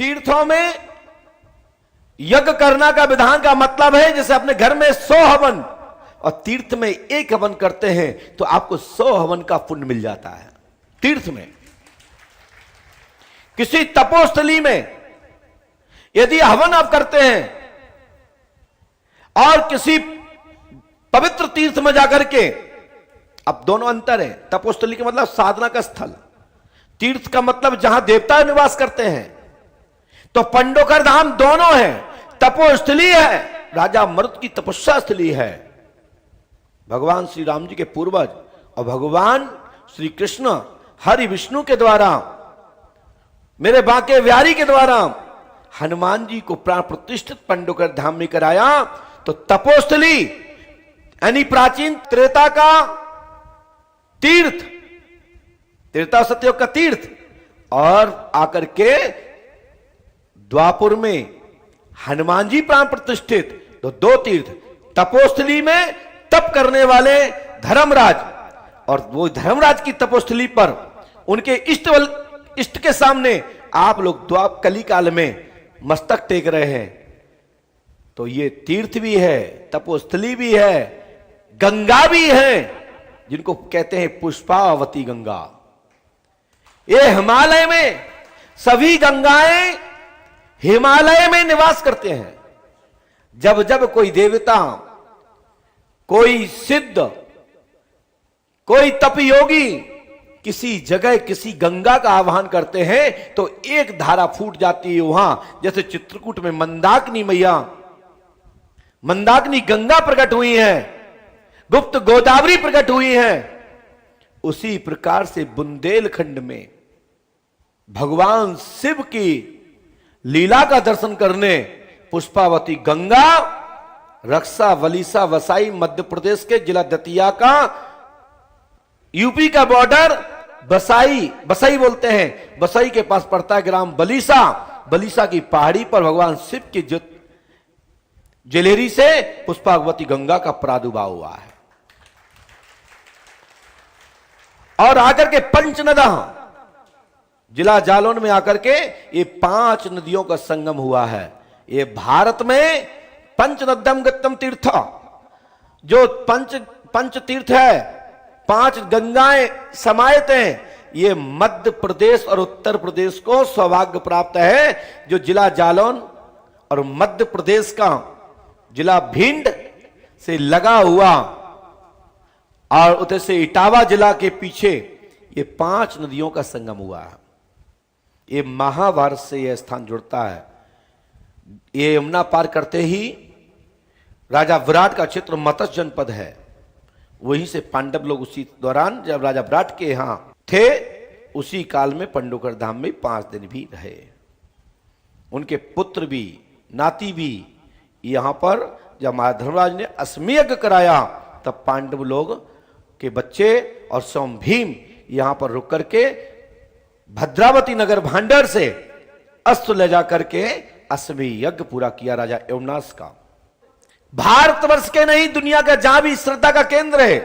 तीर्थों में यज्ञ करना का विधान का मतलब है जैसे अपने घर में 100 हवन और तीर्थ में 1 हवन करते हैं तो आपको 100 हवन का पुण्य मिल जाता है। तीर्थ में, किसी तपोस्थली में यदि हवन आप करते हैं और किसी पवित्र तीर्थ में जाकर के, अब दोनों अंतर है। तपोस्थली का मतलब साधना का स्थल, तीर्थ का मतलब जहां देवता निवास करते हैं। तो पंडोकर धाम दोनों है, तपोस्थली है, राजा मरुत की तपस्या स्थली है। भगवान श्री राम जी के पूर्वज और भगवान श्री कृष्ण हरि विष्णु के द्वारा, मेरे बांके बिहारी के द्वारा हनुमान जी को प्राण प्रतिष्ठित पंडोकर धाम में कराया। तो तपोस्थली यानी प्राचीन त्रेता का तीर्थ, त्रेता सतयुग का तीर्थ, और आकर के द्वापुर में हनुमान जी प्राण प्रतिष्ठित, तो 2 तीर्थ। तपोस्थली में तप करने वाले धर्मराज, और वो धर्मराज की तपोस्थली पर उनके इष्ट के सामने आप लोग द्वापर कली काल में मस्तक टेक रहे हैं। तो ये तीर्थ भी है, तपोस्थली भी है, गंगा भी है, जिनको कहते हैं पुष्पावती गंगा। ये हिमालय में सभी गंगाएं हिमालय में निवास करते हैं। जब जब कोई देवता, कोई सिद्ध, कोई तपयोगी किसी जगह किसी गंगा का आह्वान करते हैं तो एक धारा फूट जाती है वहां। जैसे चित्रकूट में मंदाकिनी मैया, मंदाकिनी गंगा प्रकट हुई है, गुप्त गोदावरी प्रकट हुई है, उसी प्रकार से बुंदेलखंड में भगवान शिव की लीला का दर्शन करने पुष्पावती गंगा, रक्षा वलीसा वसाई मध्य प्रदेश के जिला दतिया का, यूपी का बॉर्डर बसाई बोलते हैं, बसाई के पास पड़ता है ग्राम बलीसा। बलीसा की पहाड़ी पर भगवान शिव की जलेरी से पुष्पावती गंगा का प्रादुर्भाव हुआ है। और आकर के पंचनदा जिला जालौन में आकर के ये 5 नदियों का संगम हुआ है। ये भारत में पंचनदम गतम तीर्थ, जो पंच तीर्थ है, 5 गंगाएं समाहित हैं। ये मध्य प्रदेश और उत्तर प्रदेश को सौभाग्य प्राप्त है, जो जिला जालौन और मध्य प्रदेश का जिला भिंड से लगा हुआ और उधर से इटावा जिला के पीछे ये 5 नदियों का संगम हुआ है। ये महाभारत से यह स्थान जुड़ता है। ये यमुना पार करते ही राजा विराट का क्षेत्र मत्स्य जनपद है। वहीं से पांडव लोग उसी दौरान जब राजा विराट के यहां थे, उसी काल में पंडोकर धाम में 5 दिन भी रहे। उनके पुत्र भी, नाती भी यहां पर जब महाराज धर्मराज ने अश्वमेध कराया, तब पांडव लोग के बच्चे और स्वयं भीम यहां पर रुक करके भद्रावती नगर भांडर से अस्त्र ले जाकर के अश्वमेध यज्ञ पूरा किया राजा यमुनास का। भारतवर्ष के नहीं, दुनिया का जहां भी श्रद्धा का केंद्र है।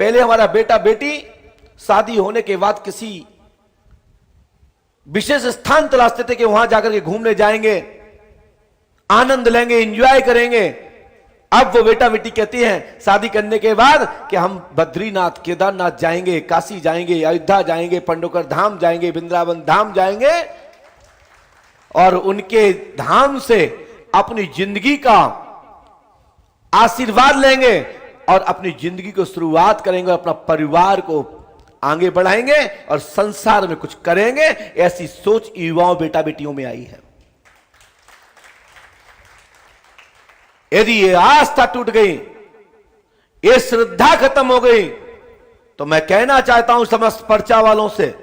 पहले हमारा बेटा बेटी शादी होने के बाद किसी विशेष स्थान तलाशते थे कि वहां जाकर के घूमने जाएंगे, आनंद लेंगे, एंजॉय करेंगे। अब वो बेटा बेटी कहती हैं शादी करने के बाद कि हम बद्रीनाथ, केदारनाथ जाएंगे, काशी जाएंगे, अयोध्या जाएंगे, पंडोकर धाम जाएंगे, वृंदावन धाम जाएंगे और उनके धाम से अपनी जिंदगी का आशीर्वाद लेंगे और अपनी जिंदगी को शुरुआत करेंगे, अपना परिवार को आगे बढ़ाएंगे और संसार में कुछ करेंगे। ऐसी सोच युवाओं बेटा बेटियों में आई है। यदि ये आस्था टूट गई, ये श्रद्धा खत्म हो गई, तो मैं कहना चाहता हूं समस्त पर्चा वालों से,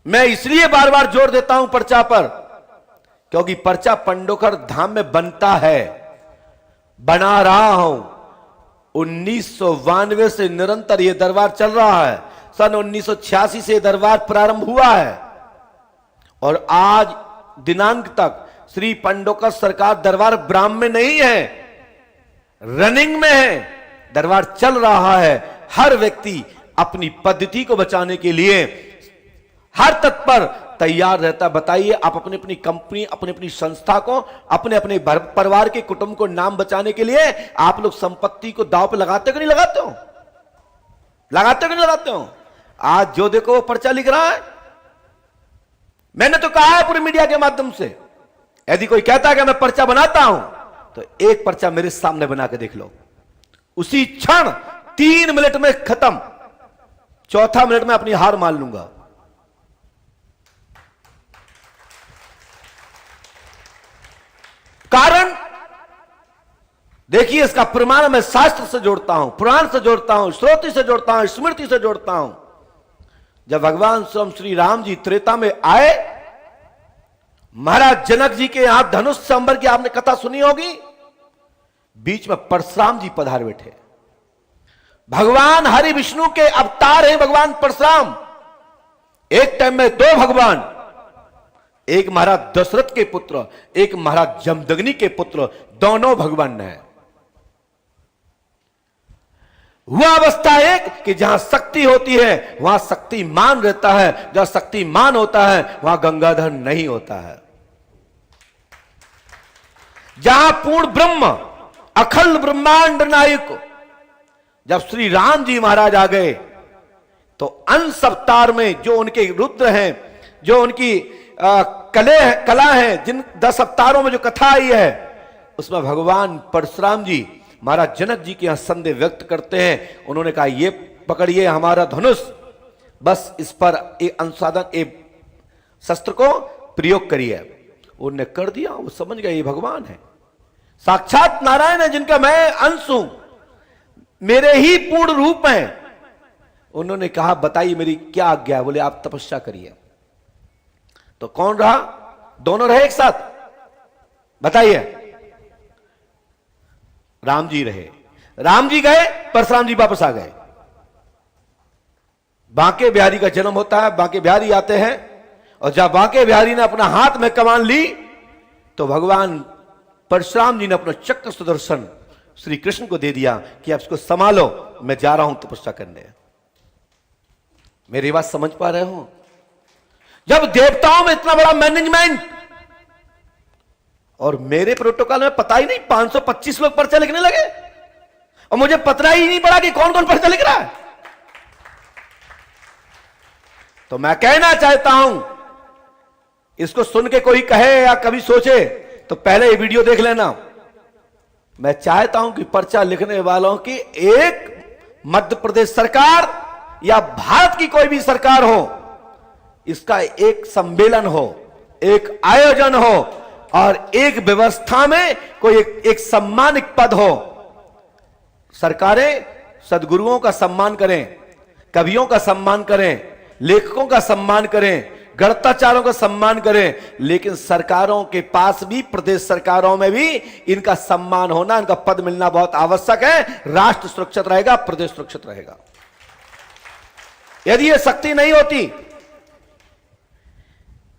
मैं इसलिए बार बार जोर देता हूं पर्चा पर, क्योंकि पर्चा पंडोकर धाम में बनता है, बना रहा हूं। 1992 से निरंतर यह दरबार चल रहा है। सन 1986 से दरबार प्रारंभ हुआ है और आज दिनांक तक श्री पंडोकर सरकार दरबार ब्राह्म में नहीं है, रनिंग में है, दरबार चल रहा है। हर व्यक्ति अपनी पद्धति को बचाने के लिए हर तत्पर तैयार रहता। बताइए, आप अपनी अपनी कंपनी, अपनी अपनी संस्था को, अपने अपने परिवार के कुटुंब को नाम बचाने के लिए आप लोग संपत्ति को दांव पे लगाते हो कि नहीं लगाते हो? लगाते हो कि नहीं लगाते हो? आज जो देखो वो पर्चा लिख रहा है। मैंने तो कहा है पूरी मीडिया के माध्यम से, यदि कोई कहता है कि मैं पर्चा बनाता हूं तो एक पर्चा मेरे सामने बना के देख लो, उसी क्षण 3 मिनट में खत्म, चौथा मिनट में अपनी हार मान लूंगा। कारण देखिए, इसका प्रमाण मैं शास्त्र से जोड़ता हूं, पुराण से जोड़ता हूं, श्रुति से जोड़ता हूं, स्मृति से जोड़ता हूं। जब भगवान स्वयं श्री राम जी त्रेता में आए, महाराज जनक जी के यहां धनुष संबर की आपने कथा सुनी होगी। बीच में परशुराम जी पधार बैठे। भगवान हरि विष्णु के अवतार हैं भगवान परशुराम। एक टाइम में 2 भगवान, एक महाराज दशरथ के पुत्र, एक महाराज जमदग्नि के पुत्र, दोनों भगवान हैं। वह अवस्था एक कि जहां शक्ति होती है वहां शक्तिमान रहता है, जहां शक्तिमान होता है वहां गंगाधर नहीं होता है। जहां पूर्ण ब्रह्म, अखंड ब्रह्मांड नायक, जब श्री राम जी महाराज आ गए तो अंश अवतार में जो उनके रुद्र हैं, जो उनकी कला है, जिन 10 अवतारों में जो कथा आई है, उसमें भगवान परशुराम जी महाराज जनक जी के यहां संदेह व्यक्त करते हैं। उन्होंने कहा, ये पकड़िए हमारा धनुष, बस इस पर एक अनुसाधन, एक शस्त्र को प्रयोग करिए। उन्होंने कर दिया। वो समझ गए ये भगवान है, साक्षात नारायण है, जिनका मैं अंश हूं, मेरे ही पूर्ण रूप हैं। उन्होंने कहा, बताइए मेरी क्या आज्ञा है? बोले, आप तपस्या करिए। तो कौन रहा? दोनों रहे एक साथ? बताइए। राम जी रहे। राम जी गए, परशुराम जी वापस आ गए। बांके बिहारी का जन्म होता है, बांके बिहारी आते हैं, और जब बांके बिहारी ने अपना हाथ में कमान ली तो भगवान परशुराम जी ने अपना चक्र सुदर्शन श्री कृष्ण को दे दिया कि आप इसको संभालो, मैं जा रहा हूं तपस्या करने। मेरी बात समझ पा रहे हो? जब देवताओं में इतना बड़ा मैनेजमेंट, और मेरे प्रोटोकॉल में पता ही नहीं 525 लोग पर्चा लिखने लगे, और मुझे पता ही नहीं पड़ा कि कौन कौन पर्चा लिख रहा है। तो मैं कहना चाहता हूं, इसको सुन के कोई कहे या कभी सोचे तो पहले ये वीडियो देख लेना। मैं चाहता हूं कि पर्चा लिखने वालों की एक मध्य प्रदेश सरकार या भारत की कोई भी सरकार हो, इसका एक सम्मेलन हो, एक आयोजन हो, और एक व्यवस्था में कोई एक सम्मानित पद हो। सरकारें सदगुरुओं का सम्मान करें, कवियों का सम्मान करें, लेखकों का सम्मान करें, गणताचारों का सम्मान करें, लेकिन सरकारों के पास भी, प्रदेश सरकारों में भी इनका सम्मान होना, इनका पद मिलना बहुत आवश्यक है। राष्ट्र सुरक्षित रहेगा, प्रदेश सुरक्षित रहेगा। यदि ये शक्ति नहीं होती,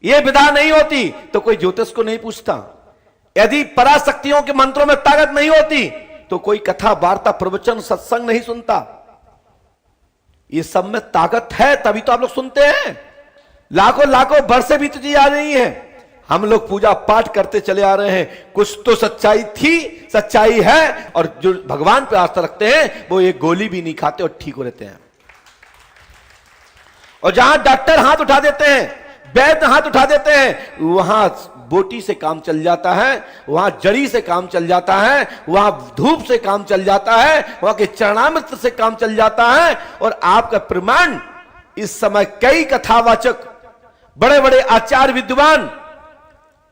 ये विधा नहीं होती, तो कोई ज्योतिष को नहीं पूछता। यदि पराशक्तियों के मंत्रों में ताकत नहीं होती तो कोई कथा, वार्ता, प्रवचन, सत्संग नहीं सुनता। ये सब में ताकत है, तभी तो आप लोग सुनते हैं। लाखों लाखों वर्षे बीतती आ रही हैं, हम लोग पूजा पाठ करते चले आ रहे हैं। कुछ तो सच्चाई थी, सच्चाई है, और जो भगवान पे आस्था रखते हैं वो एक गोली भी नहीं खाते और ठीक हो रहते हैं। और जहां डॉक्टर हाथ उठा देते हैं, वैद्य हाथ उठा देते हैं, वहां बोटी से काम चल जाता है, वहां जड़ी से काम चल जाता है, वहां धूप से काम चल जाता है, वहां के चरणामृत से काम चल जाता है। और आपका प्रमाण इस समय कई कथावाचक, बड़े बड़े आचार्य विद्वान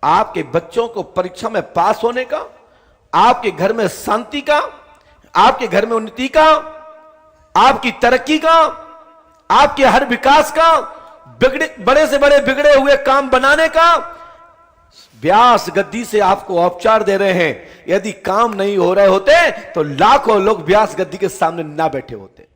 आपके बच्चों को परीक्षा में पास होने का, आपके घर में शांति का, आपके घर में उन्नति का, आपकी तरक्की का, आपके हर विकास का, बड़े से बड़े बिगड़े हुए काम बनाने का व्यास गद्दी से आपको औपचार दे रहे हैं। यदि काम नहीं हो रहे होते तो लाखों लोग व्यास गद्दी के सामने ना बैठे होते।